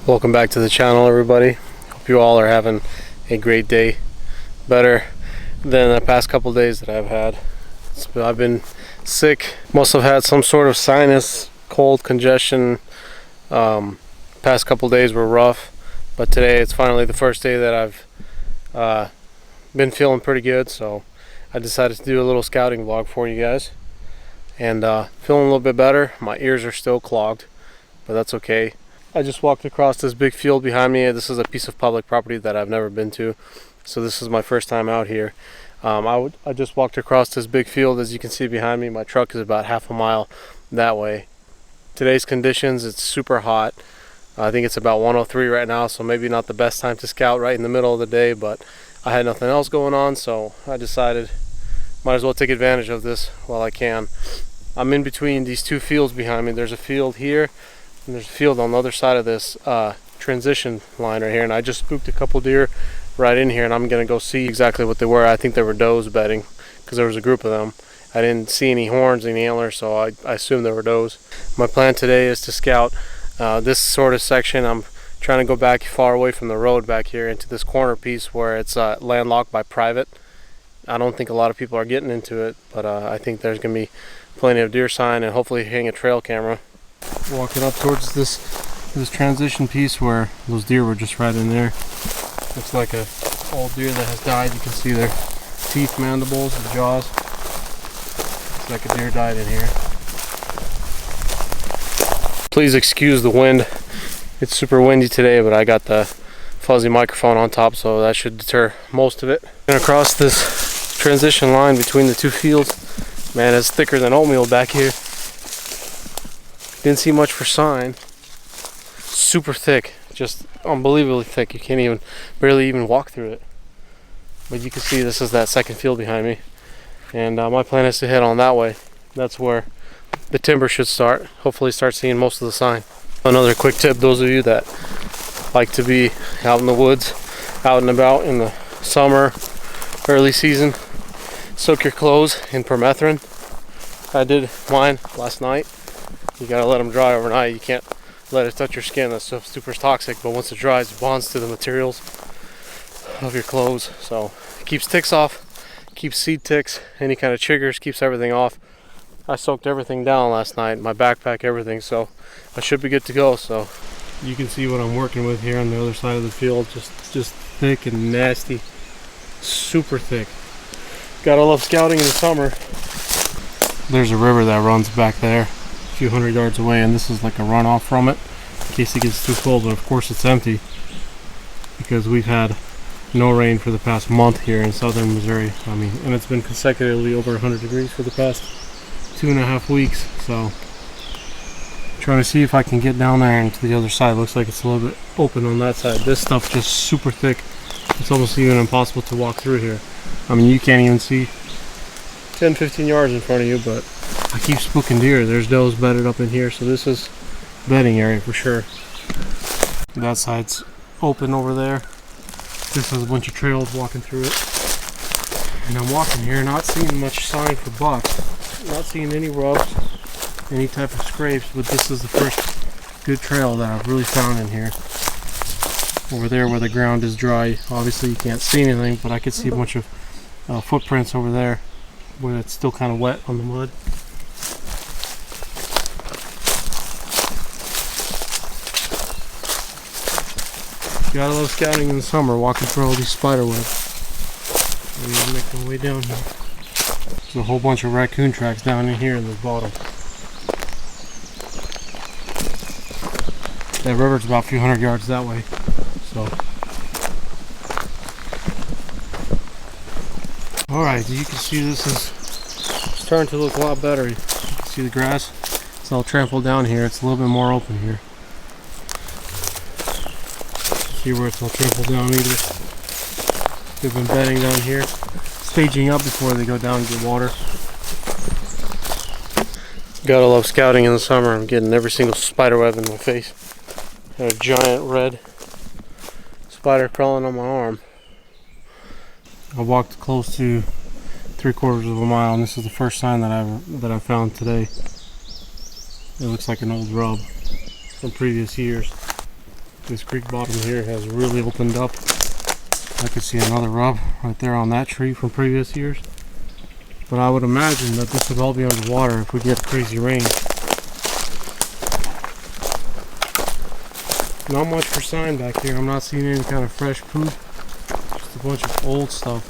Welcome back to the channel, everybody. Hope you all are having a great day, better than the past couple days that I've had. I've been sick, must have had some sort of sinus, cold, congestion. Past couple days were rough, but today it's finally the first day that I've been feeling pretty good, so I decided to do a little scouting vlog for you guys. And feeling a little bit better. My ears are still clogged, but that's okay. I just walked across this big field behind me. This is a piece of public property that I've never been to, so this is my first time out here. I just walked across this big field. As you can see behind me, my truck is about half a mile that way. Today's conditions, it's super hot. I think it's about 103 right now, so maybe not the best time to scout right in the middle of the day, but I had nothing else going on, so I decided might as well take advantage of this while I can. I'm in between these two fields behind me. There's a field here and there's a field on the other side of this transition line right here, and I just spooked a couple deer right in here, and I'm gonna go see exactly what they were. I think they were does bedding because there was a group of them. I didn't see any horns, any antlers, so I assumed they were does. My plan today is to scout this sort of section. I'm trying to go back far away from the road back here into this corner piece where it's landlocked by private. I don't think a lot of people are getting into it, but I think there's gonna be plenty of deer sign and hopefully hang a trail camera. Walking up towards this transition piece where those deer were just right in there. Looks like a old deer that has died. You can see their teeth, mandibles, and jaws. Looks like a deer died in here. Please excuse the wind. It's super windy today, but I got the fuzzy microphone on top, so that should deter most of it. And across this transition line between the two fields, man, it's thicker than oatmeal back here. Didn't see much for sign. Super thick, just unbelievably thick. You can't even barely even walk through it. But you can see this is that second field behind me, and my plan is to head on that way. That's where the timber should start. Hopefully start seeing most of the sign. Another quick tip, those of you that like to be out in the woods, out and about in the summer, early season, soak your clothes in permethrin. I did mine last night. You gotta let them dry overnight. You can't let it touch your skin. That stuff's super toxic, but once it dries, it bonds to the materials of your clothes. So it keeps ticks off, keeps seed ticks, any kind of chiggers, keeps everything off. I soaked everything down last night, my backpack, everything, so I should be good to go. So you can see what I'm working with here on the other side of the field. Just thick and nasty, super thick. Gotta love scouting in the summer. There's a river that runs back there a few hundred yards away, and this is like a runoff from it in case it gets too full, but of course it's empty because we've had no rain for the past month here in southern Missouri. And it's been consecutively over 100 degrees for the past 2.5 weeks, so trying to see if I can get down there and to the other side. Looks like it's a little bit open on that side. This stuff just super thick. It's almost even impossible to walk through here. You can't even see 10-15 yards in front of you, but I keep spooking deer. There's does bedded up in here, so this is bedding area for sure. That side's open over there. This has a bunch of trails walking through it. And I'm walking here, not seeing much sign for bucks. Not seeing any rubs, any type of scrapes, but this is the first good trail that I've really found in here. Over there where the ground is dry, obviously you can't see anything, but I could see a bunch of footprints over there where it's still kind of wet on the mud. Gotta love scouting in the summer, walking through all these spider webs. I'm gonna make my way down here. There's a whole bunch of raccoon tracks down in here in the bottom. That river's about a few hundred yards that way, so. Alright, you can see this is starting to look a lot better. You can see the grass, it's all trampled down here. It's a little bit more open here. See where it's all trampled down either. They've been bedding down here, staging up before they go down and get water. Gotta love scouting in the summer. I'm getting every single spider web in my face. Got a giant red spider crawling on my arm. I walked close to 3/4 of a mile, and this is the first sign that I found today. It looks like an old rub from previous years. This creek bottom here has really opened up. I could see another rub right there on that tree from previous years. But I would imagine that this would all be underwater if we get crazy rain. Not much for sign back here. I'm not seeing any kind of fresh food. Just a bunch of old stuff.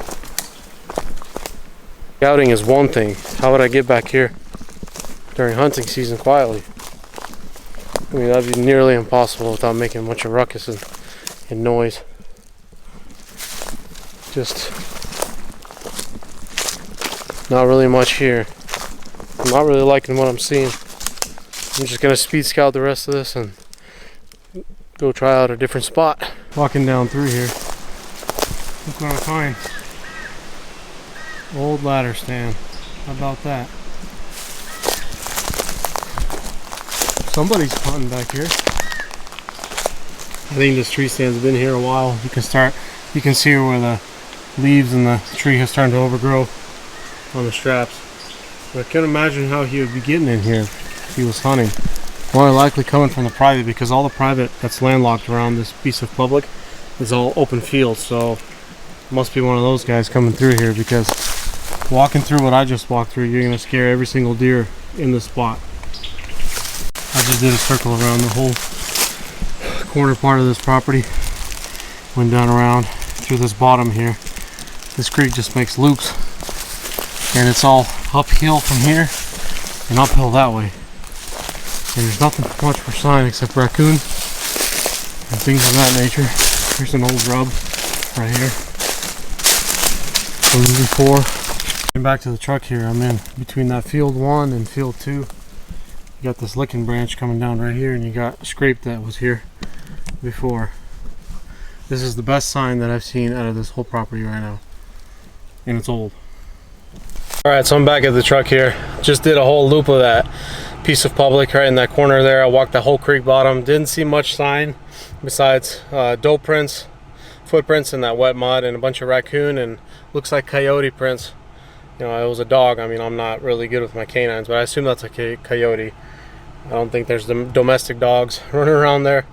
Scouting is one thing. How would I get back here during hunting season quietly? I mean, that'd be nearly impossible without making much of ruckus and noise. Just not really much here. I'm not really liking what I'm seeing. I'm just gonna speed scout the rest of this and go try out a different spot. Walking down through here, look what I find. Old ladder stand. How about that? Somebody's hunting back here. I think this tree stand's been here a while. You can see where the leaves in the tree are starting to overgrow on the straps. But I can't imagine how he would be getting in here if he was hunting. More likely coming from the private, because all the private that's landlocked around this piece of public is all open field. So must be one of those guys coming through here, because walking through what I just walked through, you're gonna scare every single deer in the spot. I just did a circle around the whole corner part of this property. Went down around through this bottom here. This creek just makes loops, and it's all uphill from here and uphill that way. And there's nothing much for sign except raccoon and things of that nature. Here's an old rub right here from before. Getting back to the truck here, I'm in between that field 1 and field 2. You got this licking branch coming down right here, and you got a scrape that was here before. This is the best sign that I've seen out of this whole property right now, and it's old. Alright, so I'm back at the truck here. Just did a whole loop of that piece of public right in that corner there. I walked the whole creek bottom. Didn't see much sign besides doe prints, footprints in that wet mud, and a bunch of raccoon, and looks like coyote prints. You know, it was a dog. I mean, I'm not really good with my canines, but I assume that's a coyote. I don't think there's domestic dogs running around there.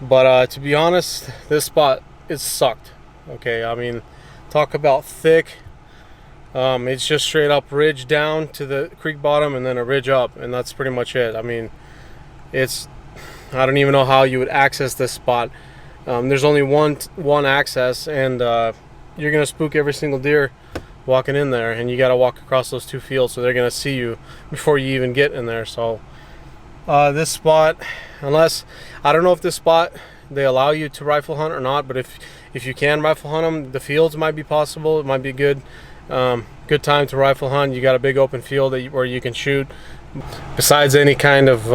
But to be honest, this spot is sucked. Okay, I mean, talk about thick. It's just straight up ridge down to the creek bottom and then a ridge up, and that's pretty much it. I mean, I don't even know how you would access this spot. There's only one access, and you're gonna spook every single deer walking in there, and you got to walk across those 2 fields, so they're gonna see you before you even get in there. So this spot, unless, I don't know if this spot they allow you to rifle hunt or not, but if you can rifle hunt them, the fields might be possible. It might be good time to rifle hunt. You got a big open field where you can shoot. Besides any kind of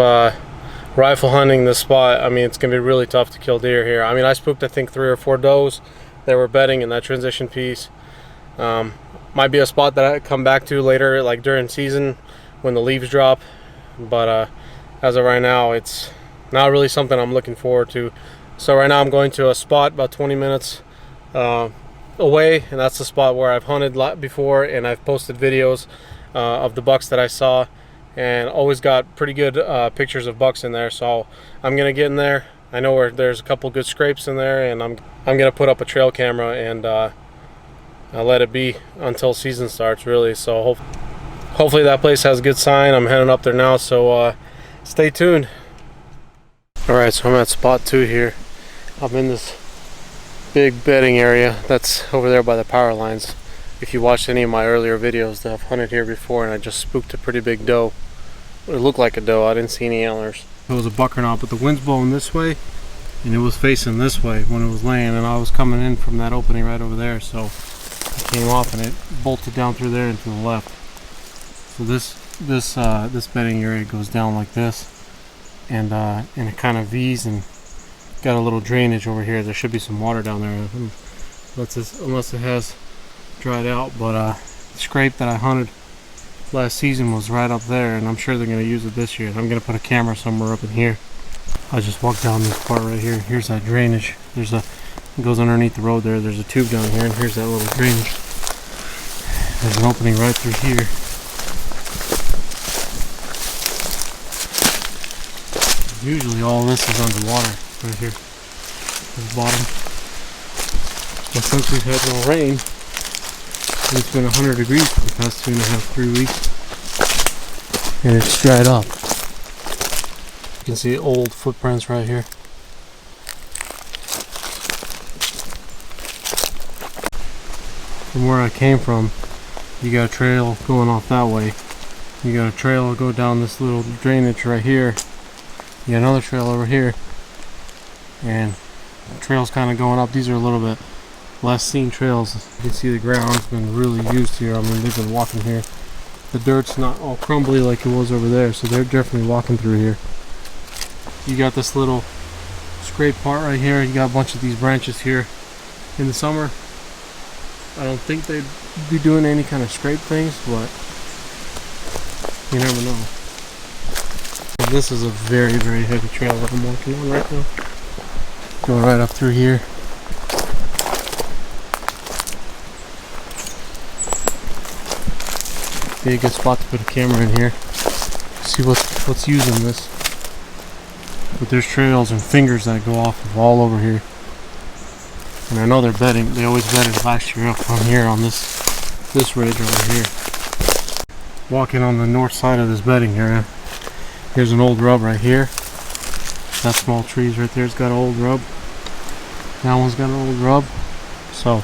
rifle hunting this spot, I mean, it's gonna be really tough to kill deer here. I mean, I spooked I think 3 or 4 does that were bedding in that transition piece. Might be a spot that I come back to later, like during season when the leaves drop, but as of right now, it's not really something I'm looking forward to. So right now I'm going to a spot about 20 minutes away, and that's the spot where I've hunted before, and I've posted videos of the bucks that I saw, and always got pretty good pictures of bucks in there. So I'm gonna get in there. I know where there's a couple good scrapes in there, and I'm gonna put up a trail camera and I'll let it be until season starts, really. So hopefully that place has a good sign. I'm heading up there now, so stay tuned. Alright, so I'm at spot 2 here. I'm in this big bedding area that's over there by the power lines. If you watched any of my earlier videos, I've hunted here before, and I just spooked a pretty big doe. It looked like a doe. I didn't see any antlers. It was a buck or not, but the wind's blowing this way, and it was facing this way when it was laying, and I was coming in from that opening right over there, so I came off and it bolted down through there and to the left. So this bedding area goes down like this, and it kind of V's and got a little drainage over here. There should be some water down there unless it has dried out, but the scrape that I hunted last season was right up there, and I'm sure they're going to use it this year. I'm going to put a camera somewhere up in here. I just walked down this part right here. Here's that drainage. It goes underneath the road there. There's a tube down here, and here's that little drainage. There's an opening right through here. Usually all this is underwater right here. this bottom. But since we've had no rain, and it's been 100 degrees for the past 2.5, 3 weeks, and it's dried up. You can see old footprints right here. From where I came from, you got a trail going off that way. You got a trail go down this little drainage right here. You got another trail over here. And the trail's kind of going up. These are a little bit less seen trails. You can see the ground's been really used here. I mean, they've been walking here. The dirt's not all crumbly like it was over there, so they're definitely walking through here. You got this little scrape part right here. You got a bunch of these branches here. In the summer, I don't think they'd be doing any kind of scrape things, but you never know. And this is a very, very heavy trail that I'm walking on right now. Going right up through here. Be a good spot to put a camera in here. See what's using this. But there's trails and fingers that go off of all over here. And I know they're bedding. They always bedded last year up on here on this ridge over here. Walking on the north side of this bedding area. Here's an old rub right here. That small trees right there's got an old rub. That one's got an old rub. So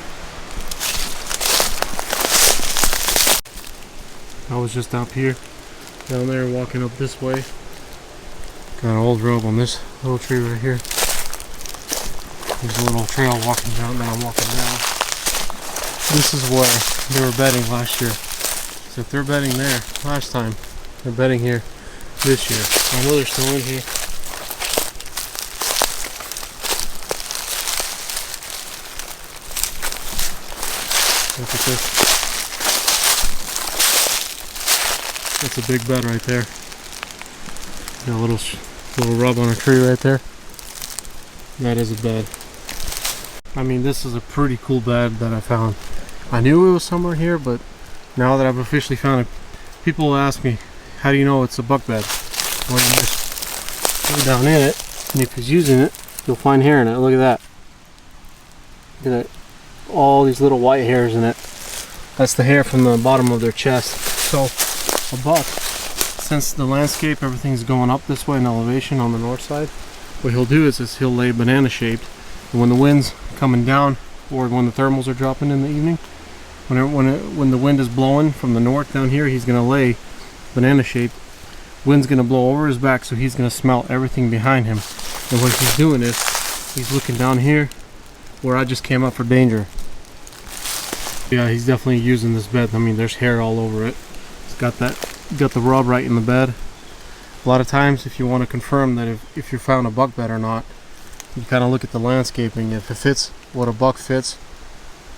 I was just up here, down there, walking up this way. Got an old rub on this little tree right here. There's a little trail walking down that I'm walking down. This is where they were bedding last year. So if they're bedding there last time, they're bedding here this year. I know they're still in here. Look at this. That's a big bed right there. Got a little rub on a tree right there. That is a bed. I mean, this is a pretty cool bed that I found. I knew it was somewhere here, but now that I've officially found it, people will ask me, how do you know it's a buck bed? Well, you just go down in it, and if he's using it, you'll find hair in it. Look at that. Look at that. All these little white hairs in it. That's the hair from the bottom of their chest. So a buck, since the landscape, everything's going up this way in elevation on the north side, what he'll do is he'll lay banana shaped, and when the wind's coming down or when the thermals are dropping in the evening, when the wind is blowing from the north down here, he's going to lay banana shaped. Wind's going to blow over his back, so he's going to smell everything behind him. And what he's doing is he's looking down here where I just came up for danger. Yeah, he's definitely using this bed. I mean, there's hair all over it. It's got the rub right in the bed. A lot of times, if you want to confirm that if you found a buck bed or not, you kind of look at the landscaping. If it fits what a buck fits,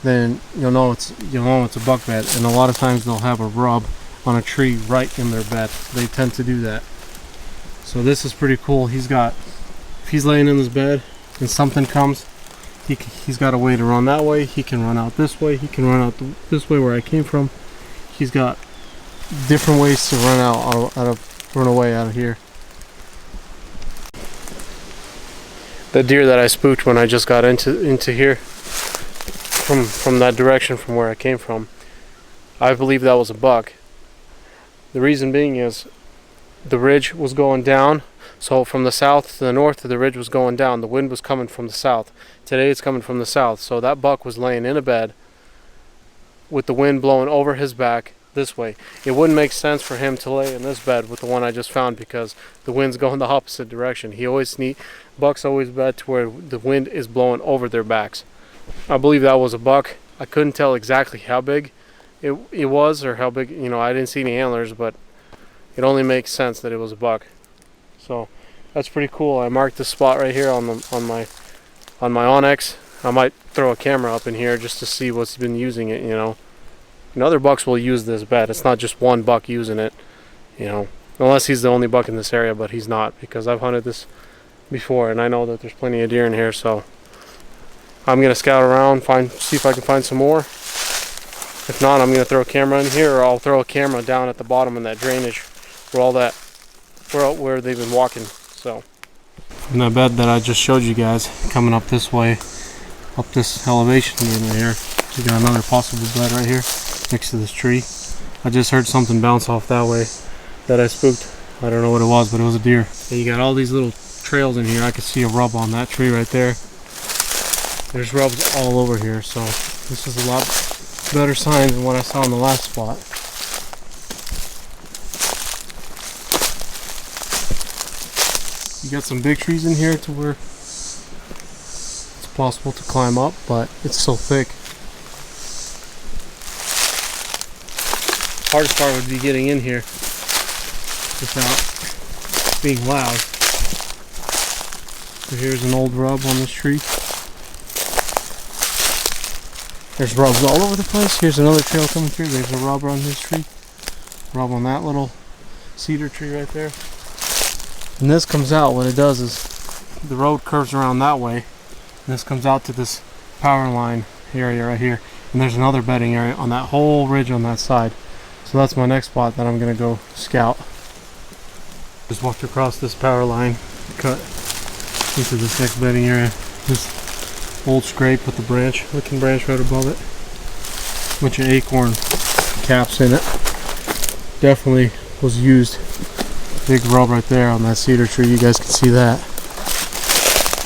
then you'll know it's a buck bed. And a lot of times they'll have a rub on a tree right in their bed. They tend to do that. So this is pretty cool. If he's laying in this bed and something comes, he's got a way to run that way. He can run out this way. He can run out this way where I came from. He's got different ways to run away out of here. The deer that I spooked when I just got into here from that direction from where I came from, I believe that was a buck. The reason being is the ridge was going down, so from the south to the north the ridge was going down. The wind was coming from the south. Today it's coming from the south, so that buck was laying in a bed with the wind blowing over his back this way. It wouldn't make sense for him to lay in this bed with the one I just found because the wind's going the opposite direction. Bucks always bed to where the wind is blowing over their backs. I believe that was a buck. I couldn't tell exactly how big it was or how big, I didn't see any antlers, but it only makes sense that it was a buck. So that's pretty cool. I marked this spot right here on my Onyx. I might throw a camera up in here just to see what's been using it, And other bucks will use this bed. It's not just one buck using it, unless he's the only buck in this area, but he's not, because I've hunted this before and I know that there's plenty of deer in here. So I'm gonna scout around, see if I can find some more. If not, I'm gonna throw a camera in here, or I'll throw a camera down at the bottom in that drainage where they've been walking. So And that bed that I just showed you guys, coming up this way, up this elevation right here, you got another possible bed right here next to this tree. I just heard something bounce off that way that I spooked. I don't know what it was, but it was a deer. And you got all these little trails in here. I could see a rub on that tree right there. There's rubs all over here, so this is a lot better sign than what I saw in the last spot. You got some big trees in here to where it's possible to climb up, but it's so thick. Hardest part would be getting in here without being loud. So here's an old rub on this tree. There's rubs all over the place. Here's another trail coming through. There's a rub on this tree. Rub on that little cedar tree right there. And this comes out, what it does is the road curves around that way. And this comes out to this power line area right here. And there's another bedding area on that whole ridge on that side. So that's my next spot that I'm going to go scout. Just walked across this power line, cut into this next bedding area. This old scrape with the branch, looking branch right above it. Bunch of acorn caps in it. Definitely was used. Big rub right there on that cedar tree. You guys can see that.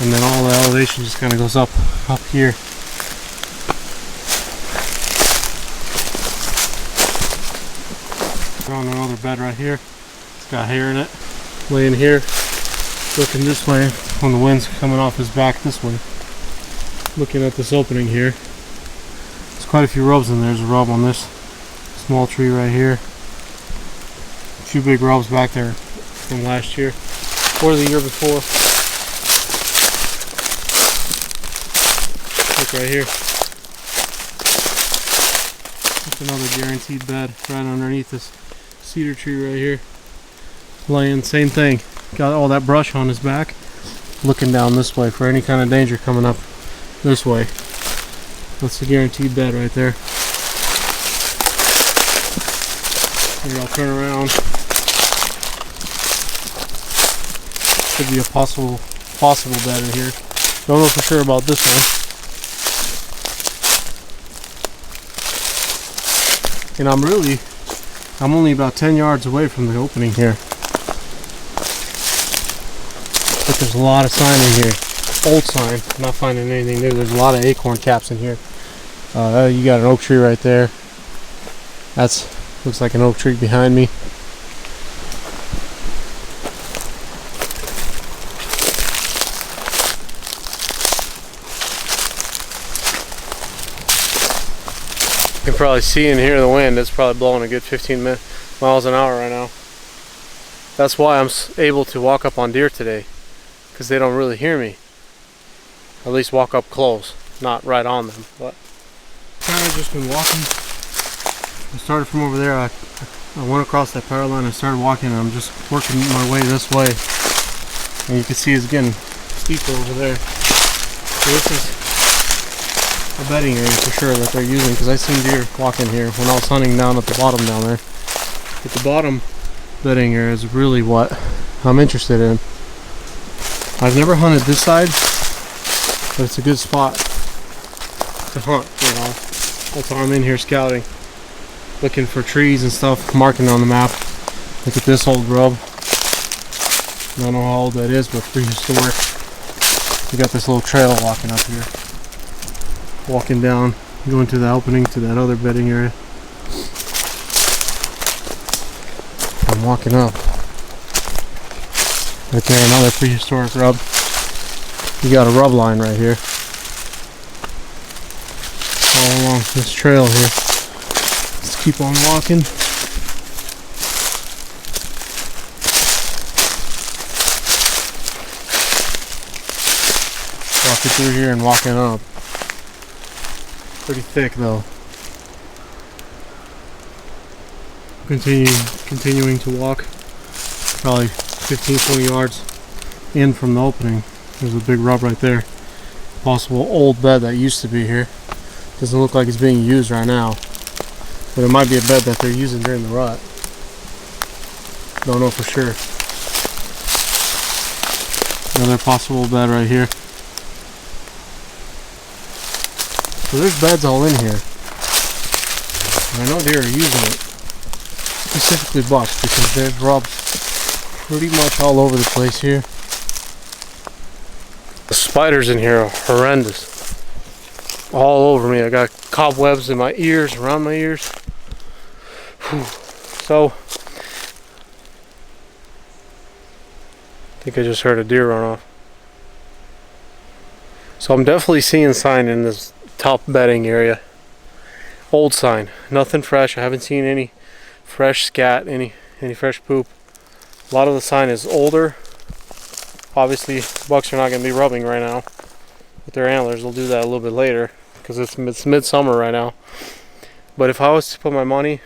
And then all the elevation just kind of goes up here. On another bed right here. It's got hair in it. Laying here, looking this way when the wind's coming off his back this way. Looking at this opening here. There's quite a few rubs in there. There's a rub on this small tree right here. A few big rubs back there from last year or the year before. Look right here. That's another guaranteed bed right underneath this cedar tree right here. Laying, same thing. Got all that brush on his back. Looking down this way for any kind of danger coming up this way. That's a guaranteed bed right there. Here, I'll turn around. Could be a possible bed in here. Don't know for sure about this one. And I'm only about 10 yards away from the opening here. But there's a lot of sign in here. Old sign. I'm not finding anything new. There's a lot of acorn caps in here. You got an oak tree right there. Looks like an oak tree behind me. You can probably see and hear the wind. It's probably blowing a good 15 miles an hour right now. That's why I'm able to walk up on deer today, because they don't really hear me. At least walk up close, not right on them. But kind of just been walking. I started from over there. I went across that power line and started walking, and I'm just working my way this way. And you can see it's getting steeper over there. So this is a bedding area for sure that they're using, because I seen deer walking here when I was hunting down at the bottom down there. But the bottom bedding area is really what I'm interested in. I've never hunted this side, but it's a good spot to hunt, you know. That's why I'm in here scouting, looking for trees and stuff, marking on the map. Look at this old rub. I don't know how old that is, but prehistoric. We got this little trail walking up here. Walking down, going to the opening to that other bedding area. I'm walking up. Right there, another prehistoric rub. You got a rub line right here. All along this trail here. Let's keep on walking. Walking through here and walking up. Pretty thick though. Continuing to walk. Probably 15-20 yards in from the opening. There's a big rub right there. Possible old bed that used to be here. Doesn't look like it's being used right now. But it might be a bed that they're using during the rut. Don't know for sure. Another possible bed right here. So there's beds all in here. And I know deer are using it. Specifically bucks, because they've rubbed pretty much all over the place here. The spiders in here are horrendous. All over me. I got cobwebs in my ears, around my ears. Whew. So, I think I just heard a deer run off. So I'm definitely seeing sign in this top bedding area. Old sign. Nothing fresh. I haven't seen any fresh scat, any fresh poop. A lot of the sign is older. Obviously, bucks are not going to be rubbing right now with their antlers. They'll do that a little bit later because it's midsummer right now. But if I was to put my money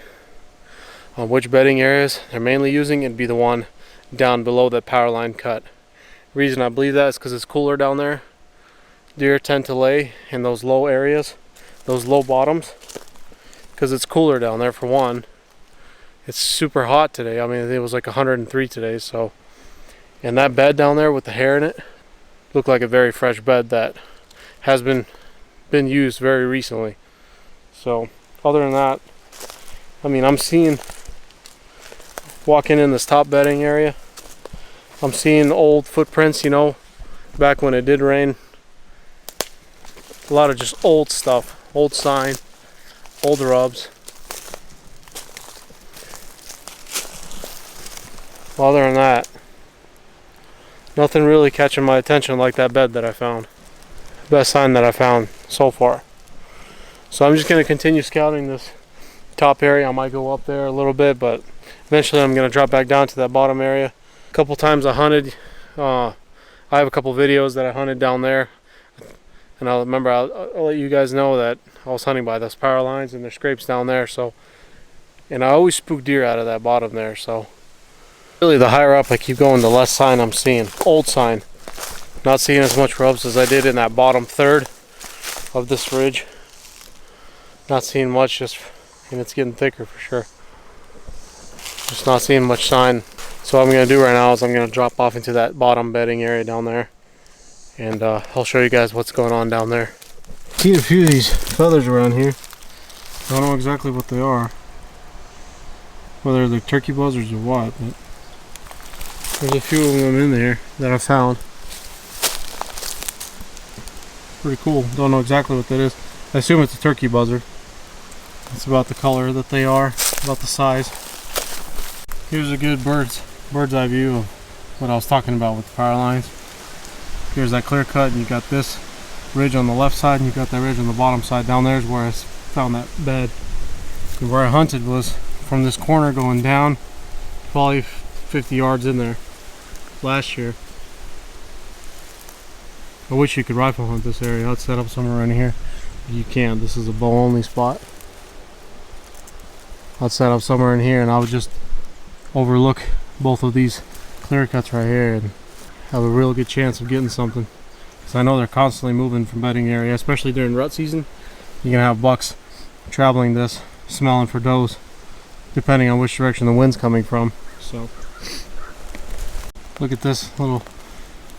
on which bedding areas they're mainly using, it'd be the one down below that power line cut. The reason I believe that is because it's cooler down there. Deer tend to lay in those low areas, those low bottoms, because it's cooler down there for one. It's super hot today. I mean, it was like 103 today, so. And that bed down there with the hair in it looked like a very fresh bed that has been used very recently. So, other than that, I mean, I'm seeing, walking in this top bedding area, I'm seeing old footprints, you know, back when it did rain. A lot of just old stuff, old sign, old rubs. Other than that, nothing really catching my attention like that bed that I found. Best sign that I found so far. So I'm just going to continue scouting this top area. I might go up there a little bit, but eventually I'm going to drop back down to that bottom area. A couple times I hunted. I have a couple videos that I hunted down there. And I'll let you guys know that I was hunting by those power lines and there's scrapes down there. So, and I always spook deer out of that bottom there. So really, the higher up I keep going, the less sign I'm seeing. Old sign. Not seeing as much rubs as I did in that bottom third of this ridge. Not seeing much, and it's getting thicker for sure. Just not seeing much sign. So what I'm going to do right now is I'm going to drop off into that bottom bedding area down there. And I'll show you guys what's going on down there. Seen a few of these feathers around here. Don't know exactly what they are. Whether they're turkey buzzards or what, but there's a few of them in there that I found. Pretty cool. Don't know exactly what that is. I assume it's a turkey buzzard. It's about the color that they are, about the size. Here's a good bird's eye view of what I was talking about with the power lines. Here's that clear cut, and you got this ridge on the left side, and you got that ridge on the bottom side. Down there is where I found that bed. And where I hunted was from this corner going down, probably 50 yards in there last year. I wish you could rifle hunt this area. I'd set up somewhere around here. You can't. This is a bow only spot. I'd set up somewhere in here and I would just overlook both of these clear cuts right here and have a real good chance of getting something. Because I know they're constantly moving from bedding area, especially during rut season. You're gonna have bucks traveling this, smelling for does, depending on which direction the wind's coming from. So look at this little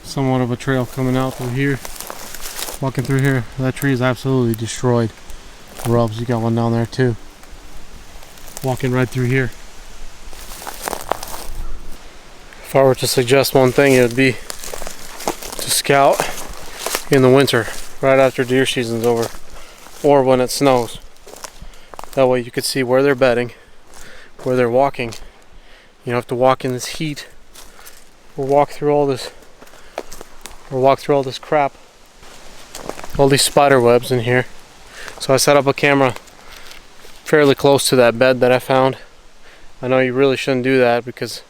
somewhat of a trail coming out through here. Walking through here, that tree is absolutely destroyed. Rubs, you got one down there too. Walking right through here. If I were to suggest one thing, it would be to scout in the winter, right after deer season's over, or when it snows. That way you could see where they're bedding, where they're walking. You don't have to walk in this heat, or walk through all this crap. All these spider webs in here. So I set up a camera fairly close to that bed that I found. I know you really shouldn't do that because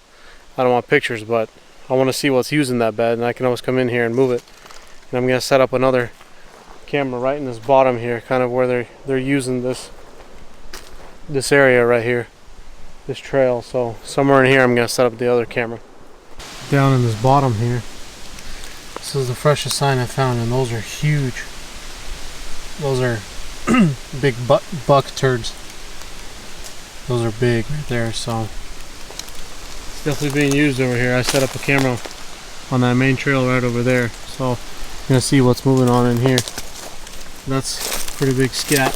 I don't want pictures, but I want to see what's using that bed, and I can always come in here and move it. And I'm going to set up another camera right in this bottom here, kind of where they're using this area right here, this trail. So somewhere in here I'm going to set up the other camera. Down in this bottom here, this is the freshest sign I found, and those are huge. Those are big buck turds. Those are big right there, so it's definitely being used over here. I set up a camera on that main trail right over there. So I'm gonna see what's moving on in here. That's a pretty big scat.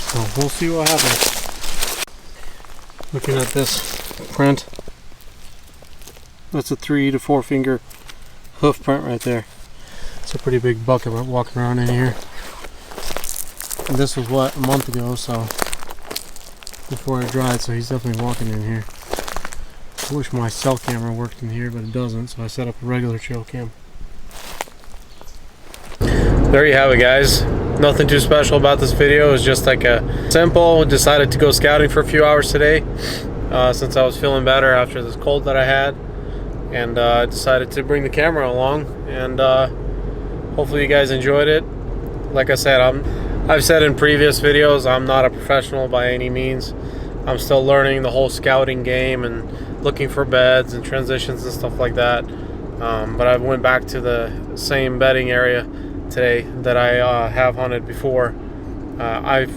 So we'll see what happens. Looking at this print, that's a 3 to 4 finger hoof print right there. It's a pretty big bucket walking around in here. And this was what, a month ago, so before it dried, so he's definitely walking in here. I wish my cell camera worked in here, but it doesn't, so I set up a regular trail cam. There you have it, guys. Nothing too special about this video. It was just like a simple, decided to go scouting for a few hours today since I was feeling better after this cold that I had, and I decided to bring the camera along, and hopefully you guys enjoyed it. Like I said, I've said in previous videos, I'm not a professional by any means. I'm still learning the whole scouting game and looking for beds and transitions and stuff like that. But I went back to the same bedding area today that I have hunted before. I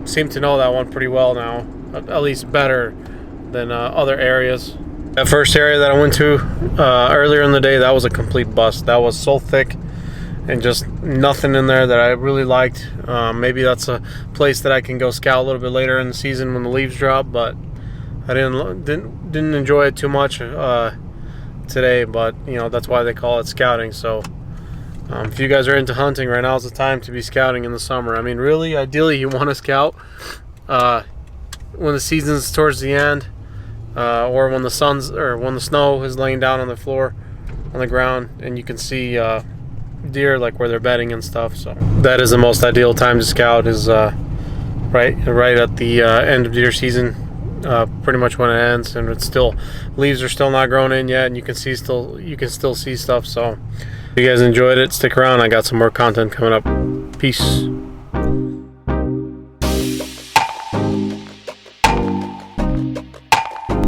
seem to know that one pretty well now, at least better than other areas. That first area that I went to earlier in the day, that was a complete bust. That was so thick and just nothing in there that I really liked. Maybe that's a place that I can go scout a little bit later in the season when the leaves drop, but I didn't enjoy it too much today. But you know, that's why they call it scouting. So if you guys are into hunting, right now is the time to be scouting in the summer. I mean, really, ideally, you want to scout when the season's towards the end, or when the snow is laying down on the floor, on the ground, and you can see deer like where they're bedding and stuff. So that is the most ideal time to scout, is right at the end of deer season, pretty much when it ends, and it's still, leaves are still not grown in yet, and you can still see stuff. So if you guys enjoyed it, stick around. I got some more content coming up. Peace.